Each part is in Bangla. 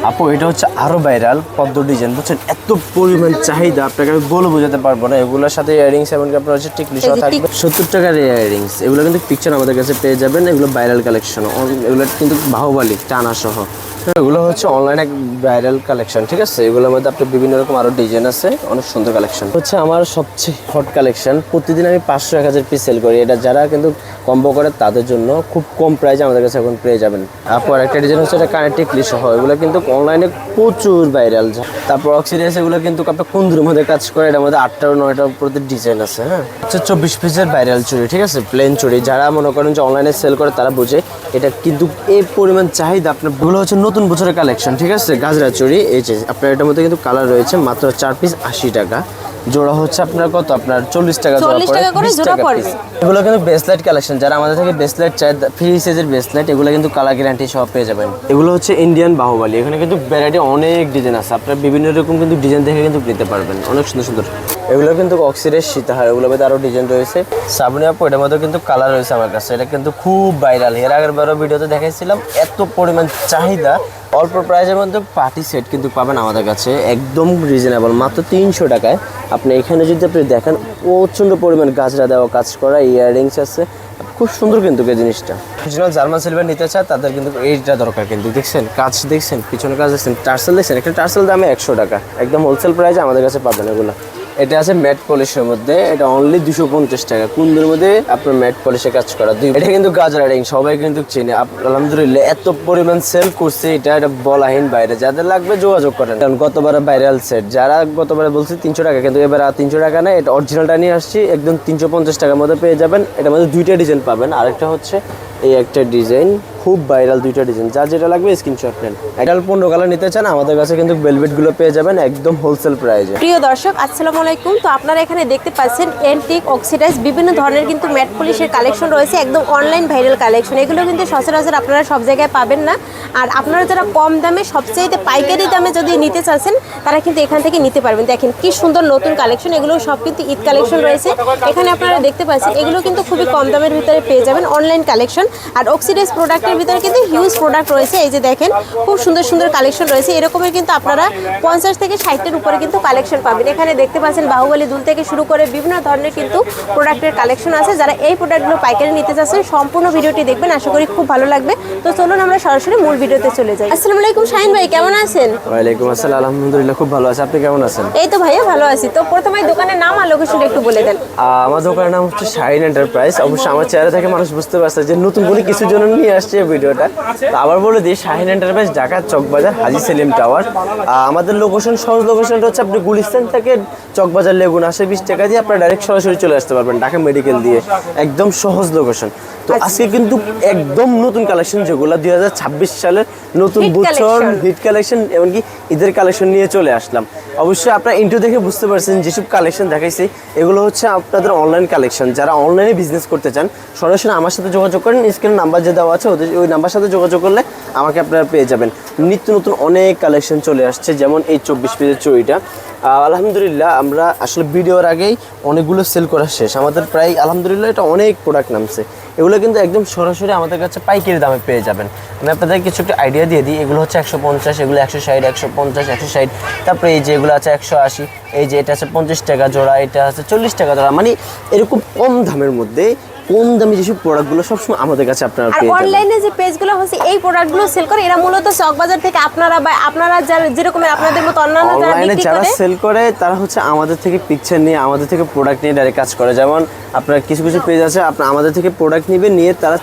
আপু এটা হচ্ছে আরো ভাইরাল পদ্ম ডিজাইন, বুঝছেন? এত পরিমাণ চাহিদা আপনাকে আমি বলে বোঝাতে পারবো না। এগুলোর সাথে ইয়ারিংস এবং আপনার হচ্ছে টিকলি সহ থাকবে 70 টাকার ইয়ারিংস। এগুলো কিন্তু পিকচার আমাদের কাছে পেয়ে যাবেন। এগুলো ভাইরাল কালেকশন, এগুলো কিন্তু বাহুবলী টানা সহ। এগুলো হচ্ছে অনলাইন এক ভাইরাল কালেকশন, ঠিক আছে? এগুলোর মধ্যে আপনার বিভিন্ন রকম আরো ডিজাইন আছে, অনেক সুন্দর কালেকশন। হচ্ছে আমার সবচেয়ে হট কালেকশন, প্রতিদিন আমি 500-1000 পিস সেল করি। এটা যারা কিন্তু কম্বো করে তাদের জন্য খুব কম প্রাইসে আমাদের কাছে এখন পেয়ে যাবেন। তারপর একটা ডিজাইন হচ্ছে এটা কানের টিকলি সহ, এগুলো কিন্তু অনলাইনে প্রচুর ভাইরাল। তারপর অক্সিডাইস, এগুলো কিন্তু আপনার কুন্দুর মধ্যে কাজ করে। এটার মধ্যে 8টা-9টার প্রতি ডিজাইন আছে। হ্যাঁ, হচ্ছে 24 পিসের ভাইরাল চুড়ি, ঠিক আছে? প্লেন চুড়ি। যারা মনে করেন যে অনলাইনে সেল করে তারা বুঝে এটা কিন্তু এই পরিমাণ চাহিদা। আপনার এগুলো হচ্ছে নতুন বছরের কালেকশন, ঠিক আছে? গাজরা চুড়ি। এই যে আপনার এটার মধ্যে কিন্তু কালার রয়েছে। মাত্র 4 পিস 80 টাকা জোড়া। হচ্ছে আপনার কত, আপনার 40 টাকা জোড়া পড়ে, 20 টাকা পিস। এগুলো কিন্তু ব্রেসলেট কালেকশন। যারা আমাদের থেকে ব্রেসলেট চায়, ফ্রি সাইজের ব্রেসলেট, এগুলো কিন্তু কালার গ্যারান্টি সহ পেয়ে যাবেন। এগুলো হচ্ছে ইন্ডিয়ান বাহুবলী। এখানে কিন্তু ভ্যারাইটি অনেক ডিজাইন আছে। আপনার বিভিন্ন রকম কিন্তু ডিজাইন দেখে কিন্তু নিতে পারবেন, অনেক সুন্দর সুন্দর। এগুলো কিন্তু অক্সিডাইজ সীতাহার, এগুলোর মধ্যে আরো ডিজাইন রয়েছে। সাবনি আপু, এটার মধ্যে কিন্তু কালার রয়েছে আমার কাছে। এটা কিন্তু খুব ভাইরাল। এর আগের বারো ভিডিওতে দেখাইছিলাম। এত পরিমাণ চাহিদা, অল্প প্রাইসের মধ্যে পার্টি সেট কিন্তু পাবেন আমাদের কাছে একদম রিজনেবল, মাত্র 300 টাকায়। আপনি এখানে যদি আপনি দেখেন, প্রচণ্ড পরিমাণ গাজরা দেওয়া কাজ করা, ইয়াররিংস আছে, খুব সুন্দর কিন্তু এই জিনিসটা। অরিজিনাল জার্মান সিলভার নিতে চায় তাদের কিন্তু এইটা দরকার। কিন্তু দেখছেন কাজ, দেখছেন পিছনে কাজ, দেখছেন টার্সেল, দেখছেন একটা টার্সেল দামে 100 টাকা, একদম হোলসেল প্রাইসে আমাদের কাছে পাবেন এগুলো। এটা আছে ম্যাট পলিশের মধ্যে, এটা অনলি 250 টাকা। কুন্দুর মধ্যে আপনার ম্যাট পলিশে কাজ করা। এটা কিন্তু গাজরা রিং, সবাই কিন্তু চিনে। আলহামদুলিল্লাহ এত পরিমাণ সেল করছে, এটা বলাহীন বাইরে। যাদের লাগবে যোগাযোগ করেন। কারণ গতবার ভাইরাল সেট, যারা গতবারে বলছে 300 টাকা, কিন্তু এবার আর 300 টাকা না, এটা অরিজিনালটা নিয়ে আসছি। একদম 350 টাকার মধ্যে পেয়ে যাবেন। এটার মধ্যে 2টা ডিজাইন পাবেন। আরেকটা হচ্ছে এই একটা ডিজাইন, খুব ভাইরাল 2টা ডিজাইন। যার যেটা লাগবে স্ক্রিনশট নেন। এটা 15 কালার নিতে চান, আমাদের কাছে কিন্তু ভেলভেট গুলো পেয়ে যাবেন একদম হোলসেল প্রাইসে। প্রিয় দর্শক, আসসালামু আলাইকুম। তো আপনারা এখানে দেখতে পাচ্ছেন এন্টিক, অক্সিডাইজ, বিভিন্ন ধরনের কিন্তু ম্যাট পলিশের কালেকশন রয়েছে, একদম অনলাইন ভাইরাল কালেকশন। এগুলো কিন্তু সচরাচর আপনারা সব জায়গায় পাবেন না। আর আপনারা যারা কম দামে, সবচেয়ে পাইকারি দামে যদি নিতে চাচ্ছেন, তারা কিন্তু এখান থেকে নিতে পারবেন। দেখেন কি সুন্দর নতুন কালেকশন, এগুলো সব কিন্তু ঈদ কালেকশন রয়েছে। এখানে আপনারা দেখতে পাচ্ছেন, এগুলো কিন্তু খুবই কম দামের ভিতরে পেয়ে যাবেন, অনলাইন কালেকশন। আর অক্সিডাইজ প্রোডাক্টের ভিতরে কিন্তু হিউজ প্রোডাক্ট রয়েছে। এই যে দেখেন খুব সুন্দর সুন্দর কালেকশন রয়েছে। এরকমের কিন্তু আপনারা 50 থেকে 60-এর উপরে কিন্তু কালেকশন পাবেন। এখানে দেখতে পাচ্ছেন বাহুবলী দুল থেকে শুরু করে বিভিন্ন ধরনের কিন্তু প্রোডাক্টের কালেকশন আছে। যারা এই প্রোডাক্টগুলো পাইকারি নিতে চাচ্ছেন, সম্পূর্ণ ভিডিওটি দেখবেন, আশা করি খুব ভালো লাগবে। তো চলুন আমরা সরাসরি মূল ভিডিওতে চলে যাই। আসসালামু আলাইকুম শাহিন ভাই, কেমন আছেন? ওয়ালাইকুম আসসালাম, আলহামদুলিল্লাহ খুব ভালো আছি। আপনি কেমন আছেন? এই তো ভাইয়া ভালো আছি। তো প্রথমে দোকানের নাম আর লোকেশন একটু বলে দেন। আমার দোকানের নাম হচ্ছে শাহিন এন্টারপ্রাইজ। অবশ্যই আমার চেহারা থেকে মানুষ বুঝতে পারছে যে নতুন করে কিছু জন নিয়ে আসছে ভিডিওটা। তো আবার বলে দিই, শাহিন এন্টারপ্রাইজ, ঢাকা চকবাজার, হাজী সেলিম টাওয়ার। আমাদের লোকেশন, সহজ লোকেশনটা হচ্ছে আপনি গুলিস্তান থেকে চকবাজার লেগুন আসে 20 টাকা দিয়ে আপনার ডাইরেক্ট সরাসরি চলে আসতে পারবেন ঢাকা মেডিকেল দিয়ে, একদম সহজ লোকেশন। তো আজকে কিন্তু একদম নতুন কালেকশন, যেগুলো 2026 সালের নতুন বছর হিট কালেকশন, এমনকি ঈদের কালেকশন নিয়ে চলে আসলাম। অবশ্যই আপনারা ইন্ট্রো দেখে বুঝতে পারছেন যেসব কালেকশন দেখাইছি এগুলো হচ্ছে আপনাদের অনলাইন কালেকশন। যারা অনলাইনে বিজনেস করতে চান, সরাসরি আমার সাথে যোগাযোগ করেন। স্ক্রিনে নাম্বার যে দেওয়া আছে, ওই নাম্বার সাথে যোগাযোগ করলে আমাকে আপনারা পেয়ে যাবেন। নিত্য নতুন অনেক কালেকশন চলে আসছে, যেমন এই 24 পিসের চুড়িটা। আলহামদুলিল্লাহ আমরা আসলে ভিডিওর আগেই অনেকগুলো সেল করা শেষ। আমাদের প্রায় আলহামদুলিল্লাহ এটা অনেক প্রোডাক্ট নামছে। এগুলো কিন্তু একদম সরাসরি আমাদের কাছে পাইকারি দামে পেয়ে যাবেন। আমি আপনাদের কিছু একটা আইডিয়া দিয়ে দিই। এগুলো হচ্ছে 150, এগুলো 160, 150, 160। তারপরে এই যে এগুলো আছে 180, এই যে এটা আছে 50 টাকা জোড়া, এটা আছে 40 টাকা জোড়া। মানে এরকম কম দামের মধ্যে কম দামি যেসব প্রোডাক্টগুলো সবসময় আমাদের কাছে আপনারা পেয়ে যাবেন। অনলাইনে যে পেজগুলো হচ্ছে এই প্রোডাক্টগুলো সেল করে, এরা মূলত চকবাজার থেকে আপনারা যারা যেরকম আপনাদের মতো অন্যান্য যারা সেল করে, তারা হচ্ছে আমাদের থেকে পিকচার নিয়ে, আমাদের থেকে প্রোডাক্ট নিয়ে ডাইরেক্ট কাজ করে। যেমন আপনার কিছু কিছু পেজ আছে, আপনার আমাদের থেকে প্রোডাক্ট নিবে, নিয়ে তারা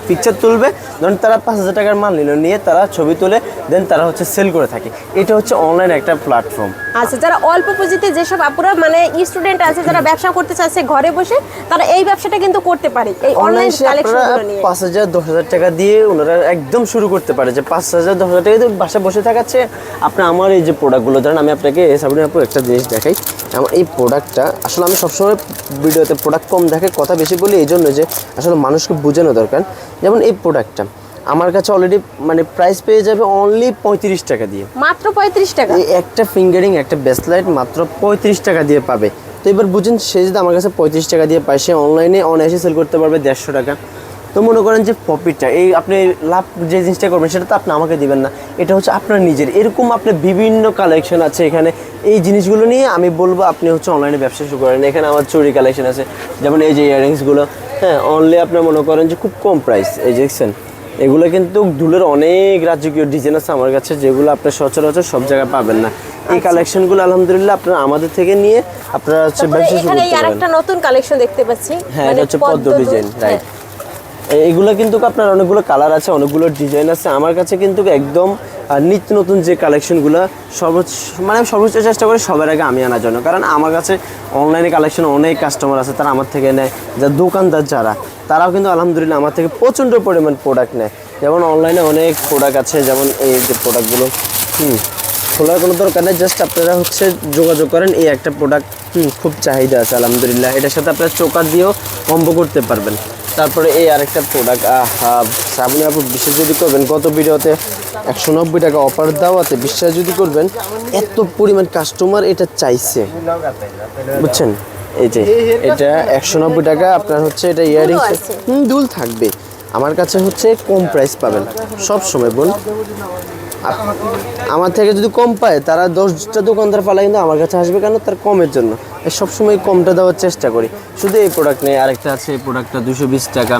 পিকচার তুলবে। ধরুন তারা 5000 টাকার মাল নিল, নিয়ে তারা ছবি তুলে দেন তারা হচ্ছে সেল করে থাকে। এটা হচ্ছে অনলাইন একটা প্ল্যাটফর্ম। আচ্ছা, যারা অল্প পুঁজিতে, যেসব আপুরা মানে স্টুডেন্ট আছে, যারা ব্যবসা করতে চাচ্ছে ঘরে বসে, তারা এই ব্যবসাটা কিন্তু করতে পারে। এই অনলাইন কালেকশনগুলো নিয়ে 5000-10000 টাকা দিয়ে ওনারা একদম শুরু করতে পারে। যে 5000-10000 টাকা দিয়ে বাসায় বসে থাকাচ্ছে, আপনি আমার এই যে প্রোডাক্টগুলো ধরেন, আমি আপনাকে সাবরিন আপু একটা জিনিস দেখাই। আমার এই প্রোডাক্টটা আসলে আমি সবসময় ভিডিওতে প্রোডাক্ট কম দেখে কথা বেশি বলি, এই জন্য যে আসলে মানুষকে বোঝানো দরকার। যেমন এই প্রোডাক্টটা আমার কাছে অলরেডি মানে প্রাইস পেয়ে যাবে অনলি 35 টাকা দিয়ে, মাত্র 35 টাকা। এই একটা ফিঙ্গারিং, একটা ব্রেসলেট মাত্র 35 টাকা দিয়ে পাবে। তো এবার বুঝুন, সে যদি আমার কাছে 35 টাকা দিয়ে পায়, সে অনলাইনে অনায়াসে সেল করতে পারবে 150 টাকা। তো মনে করেন যে প্রফিটটা এই আপনি লাভ যে জিনিসটা করবেন সেটা তো আপনি আমাকে দিবেন না, এটা হচ্ছে আপনার নিজের। এরকম আপনার বিভিন্ন কালেকশন আছে এখানে। এই জিনিসগুলো নিয়ে আমি বলবো আপনি হচ্ছে অনলাইনে ব্যবসা শুরু করেন। এখানে আমার চুরি কালেকশন আছে, যেমন এই যে ইয়াররিংসগুলো, হ্যাঁ অনলি আপনার মনে করেন যে খুব কম প্রাইস। এই যে দেখছেন এগুলো কিন্তু দুলের অনেক রাজকীয় ডিজাইন আছে আমার কাছে, যেগুলো আপনার সচরাচর সব জায়গায় পাবেন না। এই কালেকশনগুলো আলহামদুলিল্লাহ আপনারা আমাদের থেকে নিয়ে আপনারা হচ্ছে ব্যবসা শুরু এখানে করতে পারেন। আরেকটা নতুন কালেকশন দেখতে পাচ্ছি, হ্যাঁ এটা হচ্ছে পদ্ম ডিজাইন, রাইট। এইগুলো কিন্তু আপনার অনেকগুলো কালার আছে, অনেকগুলো ডিজাইন আছে আমার কাছে, কিন্তু একদম নিত্য নতুন যে কালেকশনগুলো সর্বোচ্চ চেষ্টা করি সবার আগে আমি আনার জন্য। কারণ আমার কাছে অনলাইনে কালেকশন অনেক কাস্টমার আছে, তারা আমার থেকে নেয়, যা দোকানদার যারা তারাও কিন্তু আলহামদুলিল্লাহ আমার থেকে প্রচণ্ড পরিমাণ প্রোডাক্ট নেয়। যেমন অনলাইনে অনেক প্রোডাক্ট আছে, যেমন এই যে প্রোডাক্টগুলো খোলার কোনো দরকার নেই, জাস্ট আপনারা হচ্ছে যোগাযোগ করেন। এই একটা প্রোডাক্ট খুব চাহিদা আছে আলহামদুলিল্লাহ, এটার সাথে আপনারা চোকার দিয়েও কম্বো করতে পারবেন। তারপরে এই আরেকটা প্রোডাক্ট শ্রাবণী আপু বিশ্বাস যদি করবেন, গত ভিডিওতে 190 টাকা অফার দেওয়াতে বিশ্বাস যদি করবেন এত পরিমাণ কাস্টমার এটা চাইছে, বুঝছেন। এই যে এটা 190 টাকা আপনার হচ্ছে এটা ইয়াররিংস দুল থাকবে। আমার কাছে হচ্ছে কম প্রাইস পাবেন সব সময় বোন। আমার থেকে যদি কম পায় তারা 10টা দোকানদার পালা কিন্তু আমার কাছে আসবে, কেন তার কমের জন্য। সবসময় কমটা দেওয়ার চেষ্টা করি। শুধু এই প্রোডাক্ট নেই, আরেকটা আছে এই প্রোডাক্টটা 220 টাকা,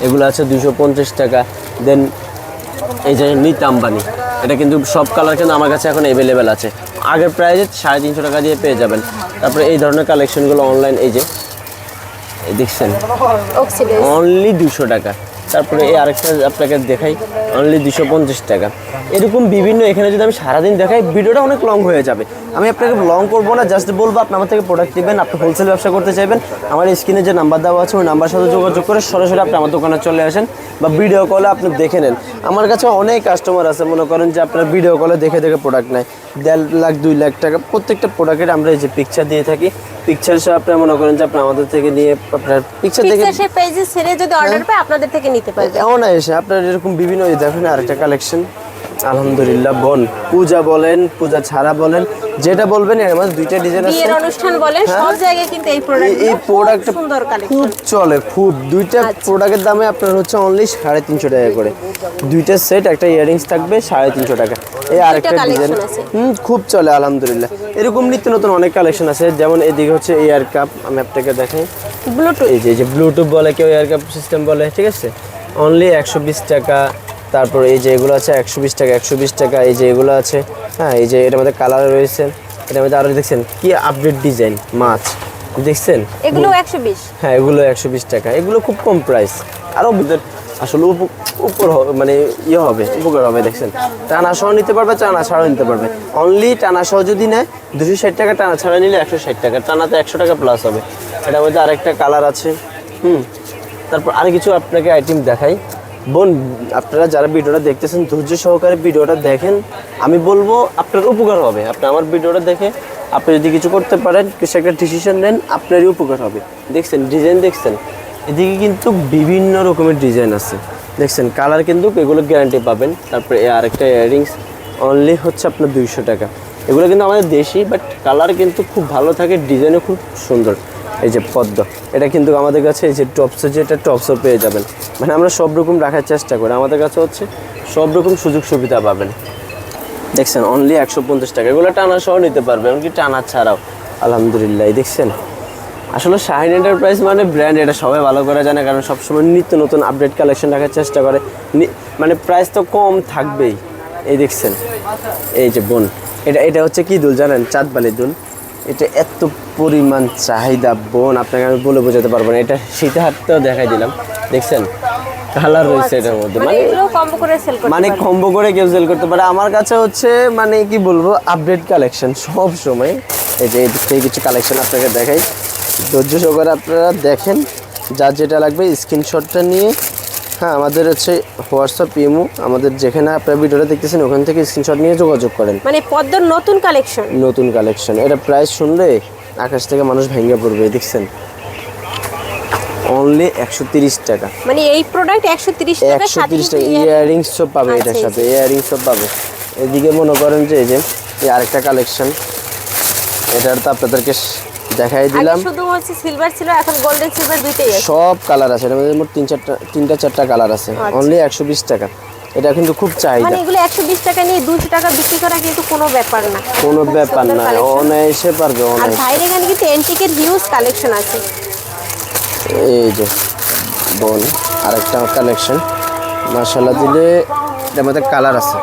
এগুলো আছে 250 টাকা। দেন এই যে নিত আম্বানি, এটা কিন্তু সব কালার কিন্তু আমার কাছে এখন অ্যাভেলেবেল আছে, আগের প্রাইসে 350 টাকা দিয়ে পেয়ে যাবেন। তারপরে এই ধরনের কালেকশনগুলো অনলাইন, এই যে এই দেখছেন অনলি 200 টাকা। তারপরে এই আরেকটা আপনাকে দেখাই অনলি 250 টাকা। এরকম বিভিন্ন, এখানে যদি আমি সারাদিন দেখাই ভিডিওটা অনেক লং হয়ে যাবে। আমি আপনাকে লং করবো না, জাস্ট বলবো আপনি আমার থেকে প্রোডাক্ট নেবেন, আপনি হোলসেল ব্যবসা করতে চাইবেন, আমার স্ক্রিনে যে নাম্বার দেওয়া আছে ওই নাম্বার সাথে যোগাযোগ করে সরাসরি আপনি আমার দোকানে চলে আসেন, বা ভিডিও কলে আপনি দেখে নেন। আমার কাছে অনেক কাস্টমার আছে মনে করেন যে আপনার ভিডিও কলে দেখে দেখে প্রোডাক্ট নেয়, 1.5 লাখ 2 লাখ টাকা প্রত্যেকটা প্রোডাক্টের আমরা এই যে পিকচার দিয়ে থাকি। পিকচার সহ আপনারা মনে করেন যে আপনি আমাদের থেকে নিয়ে আপনার পিকচার দেখে সেই পেজে ছেড়ে যদি অর্ডার পায় আপনাদের থেকে নিতে পারবেন। এমন এসে আপনার এরকম বিভিন্ন দেখেন আরেকটা কালেকশন আলহামদুলিল্লাহ বোন, পূজা বলেন পূজা ছাড়া বলেন যেটা বলবেন, এর মধ্যে দুইটা ডিজাইন আছে, বিয়ের অনুষ্ঠান বলেন সব জায়গায় কিন্তু এই প্রোডাক্ট সুন্দর কালেকশন খুব চলে, খুব দুইটা প্রোডাক্টের দামে আপনার হচ্ছে অনলি 350 টাকা করে। দুইটা সেট, একটা ইয়াররিংস থাকবে 350 টাকা। এই আরেকটা ডিজাইন খুব চলে আলহামদুলিল্লাহ। এরকম নিত্য নতুন অনেক কালেকশন আছে, যেমন এদিকে হচ্ছে এয়ার কাপ, আমি আপনাকে দেখাই ব্লুটুথ, এই যে ব্লুটুথ বলে কেউ এয়ার কাপ সিস্টেম বলে, ঠিক আছে অনলি 120 টাকা। তারপর এই যে এগুলো আছে 120 টাকা 120 টাকা। এই যে এগুলো আছে, হ্যাঁ এই যে এটার মধ্যে কালার রয়েছে, এটার মধ্যে আরো দেখছেন কি আপডেট ডিজাইন মাছ দেখছেন, এগুলো 120। হ্যাঁ এগুলো 120 টাকা। এগুলো খুব কম প্রাইস, আরো আসলে উপর মানে ইয়ে হবে, উপকার হবে। দেখছেন টানা সহ নিতে পারবে, টানা ছাড়াও নিতে পারবে। অনলি টানা সহ যদি নেয় 260 টাকা, টানা ছাড়া নিলে 160 টাকা, টানাতে 100 টাকা প্লাস হবে। এটার মধ্যে আরেকটা কালার আছে। তারপর আর কিছু আপনাকে আইটেম দেখাই বোন। আপনারা যারা ভিডিওটা দেখতেছেন ধৈর্য সহকারে ভিডিওটা দেখেন, আমি বলবো আপনার উপকার হবে। আপনি আমার ভিডিওটা দেখে আপনি যদি কিছু করতে পারেন, কিছু একটা ডিসিশন নেন, আপনারই উপকার হবে। দেখছেন ডিজাইন দেখছেন, এদিকে কিন্তু বিভিন্ন রকমের ডিজাইন আছে, দেখছেন কালার কিন্তু এগুলো গ্যারান্টি পাবেন। তারপরে আরেকটা ইয়াররিংস অনলি হচ্ছে আপনার 200 টাকা। এগুলো কিন্তু আমাদের দেশি, বাট কালার কিন্তু খুব ভালো থাকে, ডিজাইনও খুব সুন্দর। এই যে পদ্ম, এটা কিন্তু আমাদের কাছে এই যে টপসে, যেটা টপসও পেয়ে যাবেন। মানে আমরা সব রকম রাখার চেষ্টা করি, আমাদের কাছে হচ্ছে সব রকম সুযোগ সুবিধা পাবেন। দেখছেন অনলি 150 টাকা। এগুলো টানা সহ নিতে পারবে, এমনকি টানা ছাড়াও আলহামদুলিল্লাহ। দেখছেন আসলে শাহিন এন্টারপ্রাইজ মানে ব্র্যান্ড, এটা সবাই ভালো করে জানে, কারণ সবসময় নিত্য নতুন আপডেট কালেকশন রাখার চেষ্টা করে, মানে প্রাইস তো কম থাকবেই। এই দেখছেন এই যে বোন, এটা হচ্ছে কি দুল জানেন, চাঁদবালি দুল। এটা এত পরিমাণ চাহিদা বোন, আপনাকে আমি বলে বোঝাতে পারবো না। এটা শীতে হাতটাও দেখাই দিলাম, দেখছেন কালার রয়েছে এটার মধ্যে, মানে কম্বো করে কেউ সেল করতে পারে। আমার কাছে হচ্ছে মানে কি বলবো আপডেট কালেকশন সব সময়। এই যে এদিক থেকে কিছু কালেকশন আপনাকে দেখাই, ধৈর্য সহকারে আপনারা দেখেন, যার যেটা লাগবে স্ক্রিনশটটা নিয়ে, হ্যাঁ আমাদের হচ্ছে হোয়াটসঅ্যাপ ইমো, আমাদের যেখানে আপনারা ভিডিওটা দেখতেছেন ওখান থেকে স্ক্রিনশট নিয়ে যোগাযোগ করেন। মানে পদ্মর নতুন কালেকশন, এটা প্রাইস শুনলে আকাশ থেকে মানুষ ভেঙে পড়বে। দেখছেন অনলি 130 টাকা, মানে এই প্রোডাক্ট 130 টাকা, 130 টাকা। ইয়াররিংস সব পাবে এটার সাথে, ইয়াররিংস সব পাবে। এদিকে মনে করেন যে এই যে আরেকটা কালেকশন, এটার তো আপনাদেরকে দেখাই আগে দিলাম। শুধু হচ্ছে সিলভার ছিল, এখন গোল্ডেন সিলভার দুইটাই আছে। সব কালার আছে, এর মধ্যে মোট তিনটা চারটা কালার আছে। আচ্ছা। অনলি 120 টাকা। এটা কিন্তু খুব চাহিদা। মানে এগুলো 120 টাকা নিয়ে 200 টাকা বিক্রি করা কিন্তু কোনো ব্যাপার না। কোনো খুব ব্যাপার সুন্দর না, collection। অনায়াসে পারবে আর অনায়াসে। বাইরে এখানে কিন্তু এন্টিকের হিউজ কালেকশন আছে। এই যে বোন আরেকটা কালেকশন মাশাআল্লাহ দিলে, এটার মধ্যে কালার আছে,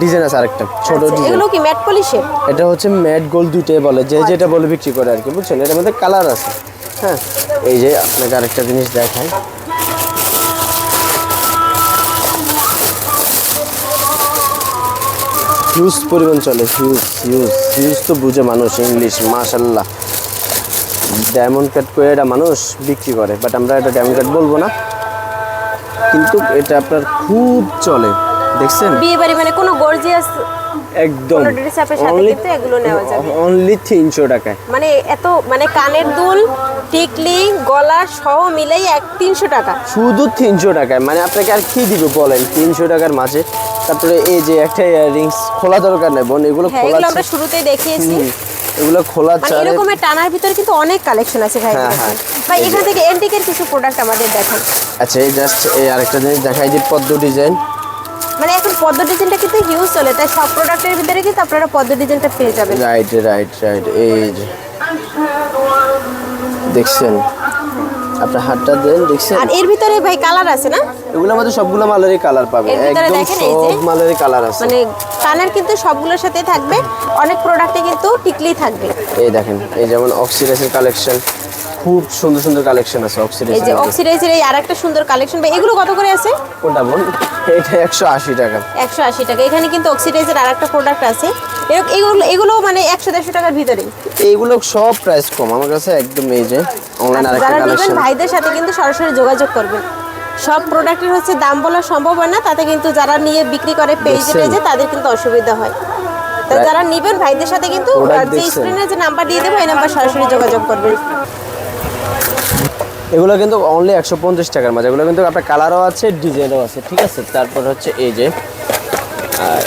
ডিজাইন আছে আরেকটা ছোট আচ্ছা, ডিজাইন। এগুলো কি ম্যাট পলিশের? এটা হচ্ছে ম্যাট গোল্ড, দুইটাই বলে, যে যেটা বলে বিক্রি করে আর কি, বুঝছেন। এটার মধ্যে কালার আছে। হ্যাঁ, এই যে আপনাকে আরেকটা জিনিস দেখাই। হিউজ পরিমাণ চলে, হিউজ হিউজ হিউজ তো বুঝে মানুষ ইংলিশ, মাশাআল্লাহ। ডায়মন্ড কাট করে এটা মানুষ বিক্রি করে, বাট আমরা এটা ডায়মন্ড কাট বলবো না, কিন্তু এটা আপনার খুব চলে, দেখছেন। বিয়ে বাড়ি মানে কোনো গর্জিয়াস একদম কোনো ড্রেস আপের সাথে কিন্তু এগুলো নেওয়া যাবে। অনলি 300 টাকায়। মানে এত মানে কানের দুল, টিকলি, গলা সহ মিলেই 300 টাকা। শুধু 300 টাকায়, মানে আপনাকে আর কি দিব বলেন 300 টাকার মাঝে। তারপরে এই যে একটা ইয়াররিংস খোলা দরকার নেই বোন, এগুলো হ্যাঁ, খোলা এগুলো আমরা শুরুতেই দেখিয়েছি। এগুলো খোলা মানে চারে। এরকমের টানার ভিতরে কিন্তু অনেক কালেকশন আছে ভাই। হ্যাঁ, হ্যাঁ। ভাই এখান থেকে এন্টিকের কিছু প্রোডাক্ট আমাদের দেখান। আচ্ছা, এই জাস্ট এই আরেকটা জিনিস দেখাই দিই, পদ্ম ডিজাইন। মানে এখন পদ্ম ডিজাইনটা কিন্তু হিউজ চলে, তাই সব প্রোডাক্টের ভিতরে কিন্তু আপনারা পদ্ম ডিজাইনটা পেয়ে যাবেন। রাইট রাইট রাইট, এই যে দেখছেন, আপনার হাতটা দেন, দেখছেন। আর এর ভিতরে ভাই কালার আছে না? এগুলোর মধ্যে সবগুলো মালেরই কালার পাবে, এর ভিতরে একদম দেখেন এই যে, সব মালেরই কালার আছে। মানে কানের কিন্তু সবগুলোর সাথে থাকবে, অনেক প্রোডাক্টে কিন্তু টিকলি থাকবে। এই দেখেন, এই যেমন অক্সিডাইজের কালেকশন, খুব সুন্দর সুন্দর কালেকশন আছে এই অক্সিডাইজের। যে অক্সিডাইজের এই আরেকটা সুন্দর কালেকশন ভাই, এগুলো কত করে আছে? কোনটা বোন? এটা 180 টাকা। 180 টাকা। এখানে কিন্তু অক্সিডাইজের আরেকটা প্রোডাক্ট আছে, এগুলো মানে 100-150 টাকার ভিতরে। এইগুলো সব প্রাইস কম আমার কাছে একদম। এই যে অনলাইন আরেকটা যারা নেবেন কালেকশন। ভাইদের সাথে কিন্তু সরাসরি যোগাযোগ করবেন। সব প্রোডাক্টের হচ্ছে দাম বলা সম্ভব হয় না, তাতে কিন্তু যারা নিয়ে বিক্রি করে পেজে দেখছেন? পেজে তাদের কিন্তু অসুবিধা হয়। তো যারা নেবেন ভাইদের সাথে কিন্তু Product যে দেখছেন? স্ক্রিনে যে নাম্বার দিয়ে দেবো এই নাম্বার সরাসরি যোগাযোগ করবেন। এগুলো কিন্তু অনলি 150 টাকার মাঝে। এগুলো কিন্তু আপনার কালারও আছে, ডিজাইনও আছে, ঠিক আছে। তারপর হচ্ছে এই যে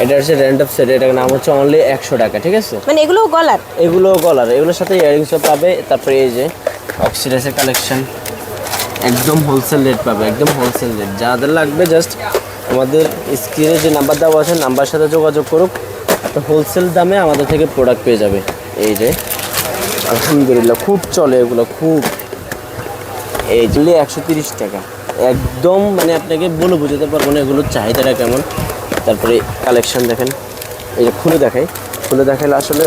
এটা হচ্ছে র্যান্ডম সেট, এটার নাম হচ্ছে অনলি 100 টাকা, ঠিক আছে। মানে এগুলো গলার, এগুলো গলার, এগুলোর সাথে ইয়ারিংসও পাবে। তারপরে এই যে অক্সিডাইজের কালেকশন, একদম হোলসেল রেট পাবে, একদম হোলসেল রেট। যাদের লাগবে জাস্ট আমাদের স্ক্রিনে যে নাম্বার দেওয়া আছে নাম্বার সাথে যোগাযোগ করুক, তো হোলসেল দামে আমাদের থেকে প্রোডাক্ট পেয়ে যাবে। এই যে আলহামদুলিল্লাহ খুব চলে এগুলো, খুব। এই যে 130 টাকা, একদম মানে আপনাকে বলে বোঝাতে পারবো না এগুলোর চাহিদাটা কেমন। তারপরে কালেকশন দেখেন, এই যে খুলে দেখাইলে আসলে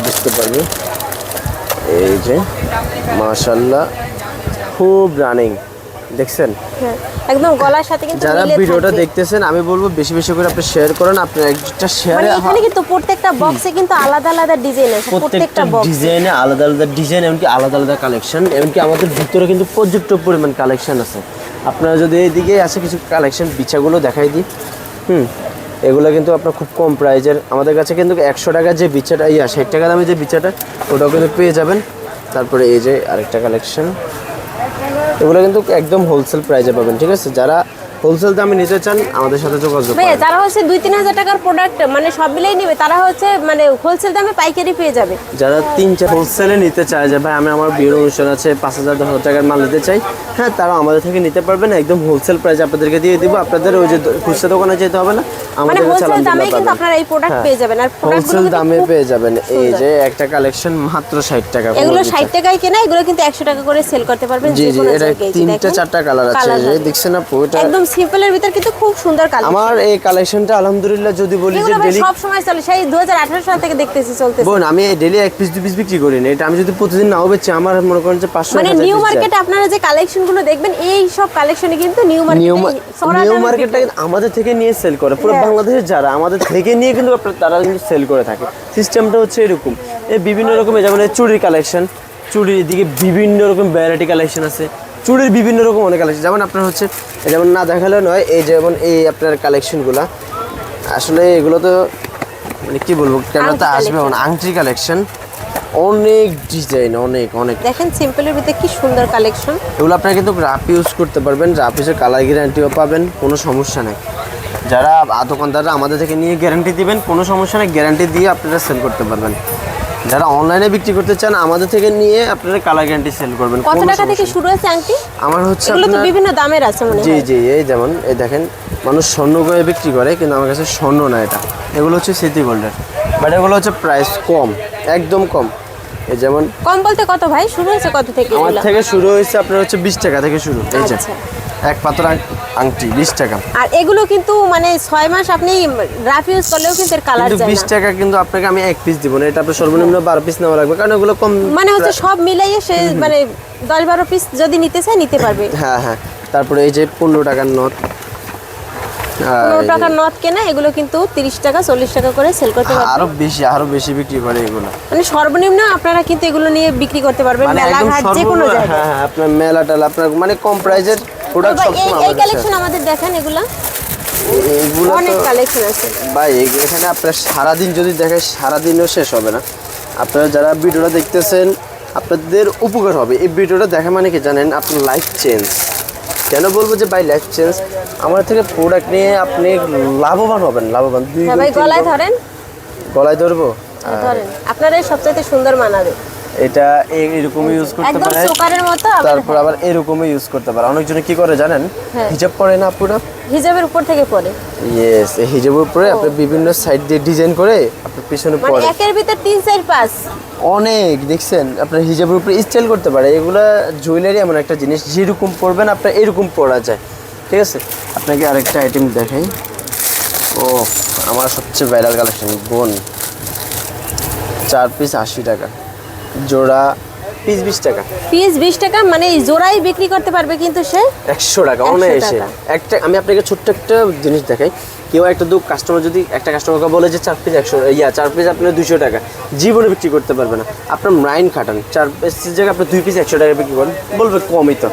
বুঝতে পারবে। এই যে মাশাআল্লাহ খুব রানিং, দেখছেন। হ্যাঁ, একদম গলার সাথে কিন্তু যারা মিলে ভিডিওটা থাকবে। দেখতেছেন আমি বলবো বেশি বেশি করে আপনি শেয়ার করেন। আপনার একটা মানে শেয়ারে এখানে কিন্তু প্রত্যেকটা বক্সে কিন্তু আলাদা আলাদা ডিজাইন আছে, প্রত্যেকটা প্রত্যেকটা বক্স। ডিজাইনে আলাদা আলাদা ডিজাইন, এমনকি আলাদা আলাদা কালেকশন, এমনকি আমাদের ভিতরে কিন্তু পর্যাপ্ত পরিমাণ কালেকশন আছে। আপনারা যদি এইদিকে আছে কিছু কালেকশন বিছাগুলো দেখাই দিই। এগুলো কিন্তু আপনার খুব কম প্রাইজের। আমাদের কাছে কিন্তু 100 টাকার যে বিছাটা 60 টাকা দামে যে বিছাটা ওটাও কিন্তু পেয়ে যাবেন। তারপরে এই যে আরেকটা কালেকশন, এগুলো কিন্তু একদম হোলসেল প্রাইজে পাবেন, ঠিক আছে। যারা হোলসেল দামে নিতে চান আমাদের সাথে যোগাযোগ ভাই করুন। যারা হচ্ছে 2-3 হাজার টাকার প্রোডাক্ট মানে সব মিলেই নেবে, তারা হচ্ছে মানে হোলসেল দামে পাইকারি পেয়ে যাবে। যারা 3-4 হোলসেলে নিতে চায় যে ভাই আমি আমার বিয়ের অনুষ্ঠান আছে 5,000-10,000 টাকার মাল নিতে চাই, হ্যাঁ তারা আমাদের থেকে নিতে পারবেন। একদম হোলসেল প্রাইসে আপনাদেরকে দিয়ে দিব। আপনাদের ওই যে খুচরা দোকানে যেতে হবে না, মানে আমাদের কাছে হোলসেল দামে আলহামদুলিল্লাহ কিন্তু পাবেন। আপনারা এই প্রোডাক্ট হ্যাঁ, পেয়ে যাবেন। আর হোলসেল প্রোডাক্টগুলো দামে পেয়ে যাবেন। এই যে একটা কালেকশন মাত্র 60 টাকা। এগুলো 60 টাকায় কেনা, এগুলো কিন্তু 100 টাকা করে সেল করতে পারবেন জি যে জি, কোনো এটা জায়গায়। 3-4টা কালার আছে, এই যে দেখছেন না পুরোটা একদম সিম্পলের ভিতর কিন্তু খুব সুন্দর কালার। আমার এই কালেকশনটা আলহামদুলিল্লাহ যদি বলি যে এগুলো ভাই ডেলি সব সময় চলে, সেই 2018 সাল থেকে দেখতেছি চলতেছে। বোন, আমি ডেলি 1 পিস 2 পিস বিক্রি করি না। এটা আমি যদি প্রতিদিন নাও বেচি আমার মনে করেন যে 500 মানে নিউ মার্কেটে আপনারা যে কালেকশন গুলো দেখবেন এই সব কালেকশনে কিন্তু নিউ মার্কেটটা আমাদের থেকে নিয়ে সেল করে পুরো হ্যাঁ। বাংলাদেশের। যারা আমাদের থেকে নিয়ে কিন্তু তারা কিন্তু সেল করে থাকে। সিস্টেমটা হচ্ছে এরকম। এই বিভিন্ন রকমের যেমন এই চুড়ির কালেকশন, চুড়ির দিকে বিভিন্ন রকম ভ্যারাইটি কালেকশন আছে। চুড়ির বিভিন্ন রকম অনেক কালেকশন, যেমন আপনার হচ্ছে যেমন না দেখালে নয়। এই যেমন এই আপনার কালেকশনগুলো আসলে এগুলো তো মানে কি বলবো, ক্যামেরাতে আসবে আংটি কালেকশন, অনেক ডিজাইন, অনেক অনেক। দেখেন সিম্পলের ভিতরে কি সুন্দর কালেকশন। এগুলো আপনারা কিন্তু রাফ ইউজ করতে পারবেন, রাফ ইউজের কালার গ্যারান্টিও পাবেন, কোনো সমস্যা নেই। যারা দোকানদাররা আমাদের থেকে নিয়ে গ্যারান্টি দিবেন, কোনো সমস্যা নেই, গ্যারান্টি দিয়ে আপনারা সেল করতে পারবেন। যারা অনলাইনে বিক্রি করতে চান আমাদের থেকে নিয়ে আপনারা কালার গ্যারান্টি সেল করবেন। কত টাকা থেকে শুরু হচ্ছে আংটি? আমার হচ্ছে এগুলো তো বিভিন্ন দামের আছে মনে হয়। জি জি, এই যেমন এই দেখেন মানুষ স্বর্ণ করে বিক্রি করে, কিন্তু আমার কাছে স্বর্ণ না, এটা এগুলো হচ্ছে সিটি গোল্ডের, বাট এগুলো হচ্ছে প্রাইস কম, একদম কম। এই যেমন কম বলতে কত ভাই, শুরু হচ্ছে কত থেকে? আমার এগুলো থেকে শুরু হয়েছে আপনার হচ্ছে 20 টাকা থেকে শুরু। এই যে আচ্ছা। এক পাতর আংটি 20 টাকা। আর এগুলো কিন্তু মানে 6 মাস আপনি রাফ ইউজ করলেও কিন্তু এর কালার কিন্তু যায় 20 না। টাকা কিন্তু আপনাকে আমি এক পিস দিব না, এটা আপনার সর্বনিম্ন 12 পিস নেওয়া লাগবে, কারণ এগুলো কম মানে হচ্ছে সব মিলাইয়ে সে মানে 10-12 পিস যদি নিতে চায় নিতে পারবে। হ্যাঁ হ্যাঁ। তারপরে এই যে 15 টাকার নোট, 15 টাকার নথ কেনা এগুলো কিন্তু 30 টাকা 40 টাকা করে সেল করতে পারবে। আরো বেশি বিক্রি করে এগুলো। মানে সর্বনিম্ন আপনারা কিন্তু এগুলো নিয়ে বিক্রি করতে পারবেন মানে মেলা একদম ঘাট যে কোনো সর্বনিম্ন, জায়গায়। হ্যাঁ হ্যাঁ, আপনার মেলা টালা আপনার মানে কম প্রাইজের প্রোডাক্ট ভাই, সবসময় এই আমাদের কাছে কালেকশন আমাদের দেখেন, এগুলা এইগুলো অনেক তো কালেকশন আছে ভাই, এখানে আপনার সারাদিন যদি দেখেন সারাদিনও শেষ হবে না। আপনারা যারা ভিডিওটা দেখতেছেন আপনাদের উপকার হবে, এই ভিডিওটা দেখা মানে কি জানেন, আপনার লাইফ চেঞ্জ। কেন বলবো যে ভাই লাইফ চেঞ্জ, আমার থেকে প্রোডাক্ট নিয়ে আপনি লাভবান হবেন, লাভবান। হ্যাঁ ভাই, গলায় ধরেন, গলায় ধরবো, ধরেন আপনারা সবচেয়ে সুন্দর মানাবে। এটা এরকম ইউজ করতে একদম পারে, চোকারের মতো। তারপর আবার এরকমই ইউজ করতে পারে। অনেকজনে কি করে জানেন, হ্যাঁ। হিজাব পরে না আপুরা, হিজাবের উপর থেকে পরে, ইয়েস, এই হিজাবের উপরে আপনি বিভিন্ন সাইড দিয়ে ডিজাইন করে আপনার পিছনে মানে পরে একের ভিতর 3 4 5 অনেক দেখছেন, আপনার হিজাবের উপরে স্টাইল করতে পারে। এগুলা জুয়েলারি এমন একটা জিনিস যেরকম পরবেন আপনার এরকম পরা যায়, ঠিক আছে। আপনাকে আরেকটা আইটেম দেখাই, ও আমার সবচেয়ে ভাইরাল কালেকশন, বোন 4 পিস 80 টাকা, জোড়া পিস 20 টাকা, পিস 20 টাকা, মানে এই জোড়াই বিক্রি করতে পারবে কিন্তু সে 100 টাকা 100 অনায়াসে। টাকা। একটা আমি আপনাকে ছোট্ট একটা জিনিস দেখাই, কেউ একটা কাস্টমার যদি একটা কাস্টমারকে বলে যে 4 পিস 100, 4 পিস আপনার 200 টাকা, জীবনে বিক্রি করতে পারবে না। আপনার মাইন্ড খাটান, 4 পিসের জায়গায় আপনি 2 পিস 100 টাকা বিক্রি করেন, বলবে কমই তো,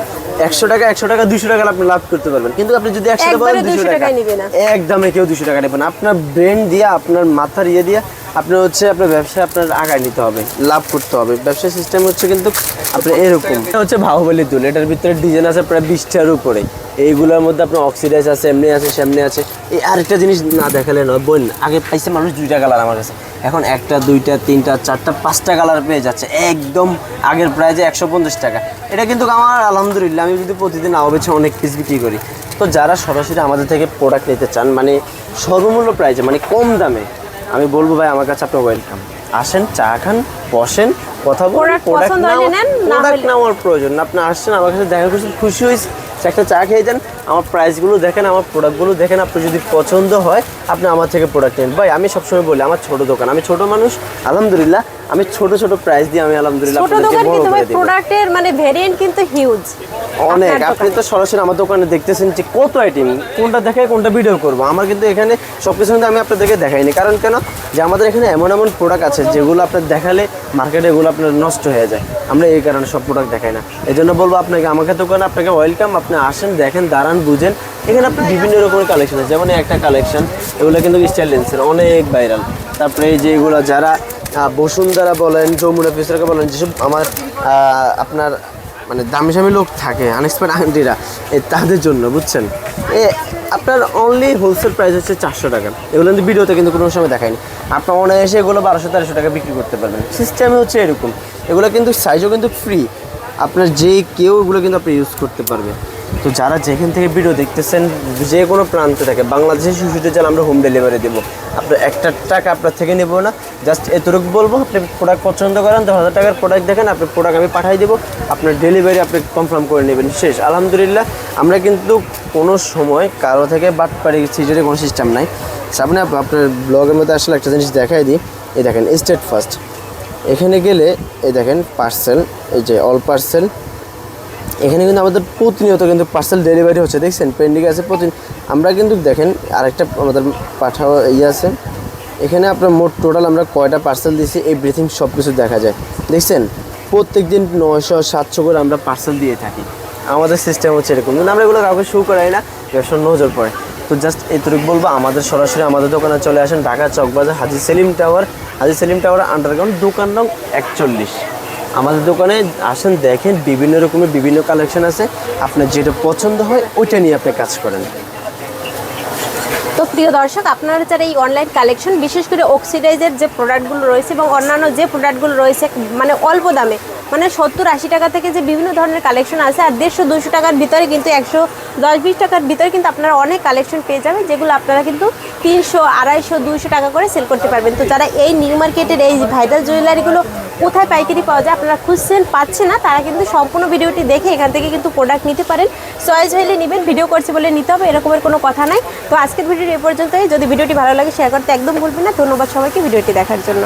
100 টাকা 200 টাকা আপনি লাভ করতে পারবেন। কিন্তু আপনি যদি 100 টাকা বলেন 200 টাকা নিবে না, একদমই কেউ 200 টাকা নেবে না। আপনার ব্রেন দিয়ে আপনার মাথার ইয়ে দিয়ে আপনার হচ্ছে আপনার ব্যবসায় আপনার আগায় নিতে হবে, লাভ করতে হবে। ব্যবসায় সিস্টেম হচ্ছে কিন্তু আপনার এরকম, এটা হচ্ছে বাহুবলী দুল, এটার ভিতরে ডিজাইন আছে প্রায় 20টার উপরে। এইগুলোর মধ্যে আপনার অক্সিডাইজ আছে, এমনি আছে সামনে আছে। এই আরেকটা জিনিস না দেখালে নয়, বোন আগে পাইছে মানুষ 2টা কালার আমার কাছে, এখন 1টা 2টা 3টা 4টা 5টা কালার পেয়ে যাচ্ছে একদম আগের প্রাইজে 150 টাকা। এটা কিন্তু আমার আলহামদুলিল্লাহ আমি যদি প্রতিদিন আও বেছে অনেক পিস বিক্রি করি। তো যারা সরাসরি আমাদের থেকে প্রোডাক্ট নিতে চান মানে সর্বমূল্য প্রাইজে মানে কম দামে, আমি বলবো ভাই আমার কাছে আপনি ওয়েলকাম, আসেন, চা খান, বসেন, কথা বলুন, প্রোডাক্ট নেওয়ার প্রয়োজন না। আপনি আসছেন আমার কাছে দেখা করছেন, খুশি হয়েছে, একটা চা খেয়ে যান, আমার প্রাইসগুলো দেখেন, আমার প্রোডাক্টগুলো দেখেন, আপনার যদি পছন্দ হয় আপনি আমার থেকে প্রোডাক্ট নেন। ভাই আমি সবসময় বলি আমার ছোট দোকান, আমি ছোট মানুষ, আলহামদুলিল্লাহ আমি ছোট ছোট প্রাইস দিয়ে আমি আলহামদুলিল্লাহ ছোট দোকান, কিন্তু ভাই প্রোডাক্টের মানে ভেরিয়েন্ট কিন্তু হিউজ অনেক। আপনি তো সরাসরি আমার দোকানে দেখতেছেন যে কত আইটেম, কোনটা দেখায় কোনটা ভিডিও করবো। আমার কিন্তু এখানে সব কিছু কিন্তু আমি আপনাদেরকে দেখাইনি, কারণ কেন যে আমাদের এখানে এমন এমন প্রোডাক্ট আছে যেগুলো আপনার দেখালে মার্কেটে এগুলো আপনার নষ্ট হয়ে যায়, আমরা এই কারণে সব প্রোডাক্ট দেখাই না। এই জন্য বলবো আপনাকে আমাকে দোকানে আপনাকে ওয়েলকাম, আপনি আসেন, দেখেন, দাঁড়ান, বুঝেন। এখানে আপনি বিভিন্ন রকমের কালেকশন আছে, যেমন একটা কালেকশন এগুলো কিন্তু স্টাইল লেন্সের অনেক ভাইরাল। তারপরে এই যে এগুলো যারা বসুন্ধরা বলেন, যমুনা ফিসরাকে বলেন, যেসব আমার আপনার মানে দামি দামি লোক থাকে আনএক্সপেক্ট আন্টিরা, তাদের জন্য বুঝছেন, আপনার অনলি হোলসেল প্রাইস হচ্ছে 400 টাকা। এগুলো কিন্তু ভিডিওতে কিন্তু কোনো সময় দেখায়নি। আপনার অনায়াসে এগুলো 1200-1300 টাকা বিক্রি করতে পারবেন। সিস্টেমে হচ্ছে এরকম, এগুলো কিন্তু সাইজও কিন্তু ফ্রি, আপনার যে কেউ এগুলো কিন্তু আপনি ইউজ করতে পারবে। তো যারা যেখান থেকে ভিডিও দেখতেছেন যে কোনো প্রান্তে থাকে বাংলাদেশের শিশুদের চাল আমরা হোম ডেলিভারি দেবো, আপনার একটা টাকা আপনার থেকে নেব না, জাস্ট এতটুকু বলবো আপনি প্রোডাক্ট পছন্দ করেন, 10,000 টাকার প্রোডাক্ট দেখেন, আপনি প্রোডাক্ট আমি পাঠিয়ে দেবো, আপনার ডেলিভারি আপনি কনফার্ম করে নেবেন, শেষ। আলহামদুলিল্লাহ আমরা কিন্তু কোনো সময় কারো থেকে বাটপাড়ি সিজনে কোনো সিস্টেম নাই। সামনে আপনার ব্লগের মধ্যে আসলে একটা জিনিস দেখাই দিই, এই দেখেন স্টেট ফার্স্ট, এখানে গেলে এই দেখেন পার্সেল, এই যে অল পার্সেল, এখানে কিন্তু আমাদের প্রতিনিয়ত কিন্তু পার্সেল ডেলিভারি হচ্ছে, দেখছেন পেন্ডিং আছে আমরা কিন্তু দেখেন আরেকটা আমাদের পাঠাও আছে, এখানে আপনার মোট টোটাল আমরা কয়টা পার্সেল দিয়েছি এভরিথিং সব কিছু দেখা যায়, দেখছেন প্রত্যেক দিন 900-700 করে আমরা পার্সেল দিয়ে থাকি। আমাদের সিস্টেম হচ্ছে এরকম, কিন্তু আমরা এগুলো কাউকে শো করাই না, ব্যবসার নজর পড়ে। তো জাস্ট এতটুকু বলবো, আমাদের সরাসরি আমাদের দোকানে চলে আসেন, ঢাকা চকবাজার হাজী সেলিম টাওয়ার আন্ডারগ্রাউন্ড, দোকান নং 41। আমাদের দোকানে আসেন, দেখেন, বিভিন্ন রকমের বিভিন্ন কালেকশন আছে, আপনার যেটা পছন্দ হয় ওইটা নিয়ে আপনি কাজ করেন। তো প্রিয় দর্শক, আপনারা যারা এই অনলাইন কালেকশন বিশেষ করে অক্সিডাইজের যে প্রোডাক্টগুলো রয়েছে এবং অন্যান্য যে প্রোডাক্টগুলো রয়েছে মানে অল্প দামে, মানে 70-80 টাকা থেকে যে বিভিন্ন ধরনের কালেকশন আছে, আর 150-200 টাকার ভিতরে কিন্তু 110-20 টাকার ভিতরে কিন্তু আপনারা অনেক কালেকশন পেয়ে যাবেন, যেগুলো আপনারা কিন্তু 300, 250, 200 টাকা করে সেল করতে পারবেন। তো যারা এই নিউ মার্কেটের এই ভাইরাল জুয়েলারিগুলো কোথায় পাইকারি পাওয়া যায় আপনারা খুঁজছেন পাচ্ছেন না, তারা কিন্তু সম্পূর্ণ ভিডিওটি দেখে এখান থেকে কিন্তু প্রোডাক্ট নিতে পারেন। চয়েস হইলে নেবেন, ভিডিও করছে বলে নিতে হবে এরকমের কোনো কথা নাই। তো আজকের ভিডিওটি এ পর্যন্তই। যদি ভিডিওটি ভালো লাগে শেয়ার করতে একদম ভুলবেন না। ধন্যবাদ সবাইকে ভিডিওটি দেখার জন্য।